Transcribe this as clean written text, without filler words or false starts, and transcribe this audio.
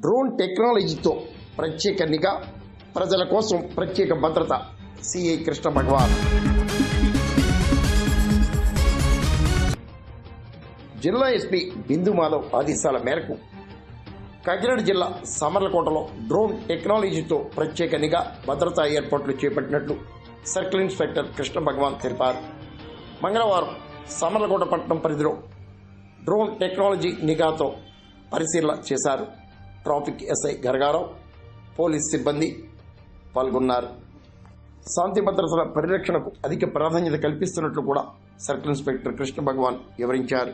Drone టెక్నాలజీతో ప్రత్యేక నిఘా, ప్రజల కోసం ప్రత్యేక భద్రత. సిఐ కృష్ణ భగవాన్. జిల్లా ఎస్పీ బిందు మాధవ్ ఆదేశాల మేరకు కాకినాడ జిల్లా సామర్లకోటలో డ్రోన్ టెక్నాలజీతో ప్రత్యేక నిఘా, భద్రతా ఏర్పాట్లు చేపట్టినట్లు సర్కిల్ ఇన్స్పెక్టర్ కృష్ణ భగవాన్ తెలిపారు. మంగళవారం సామర్లకోట పట్టణం పరిధిలో డ్రోన్ టెక్నాలజీ నిఘాతో పరిశీలన చేశారు. ట్రాఫిక్ ఎస్ఐ గరగారావు, పోలీస్ సిబ్బంది పాల్గొన్నారు. శాంతి భద్రతల పరిరక్షణకు అధిక ప్రాధాన్యత కల్పిస్తున్నట్లు కూడా సర్కిల్ ఇన్స్పెక్టర్ కృష్ణ భగవాన్ వివరించారు.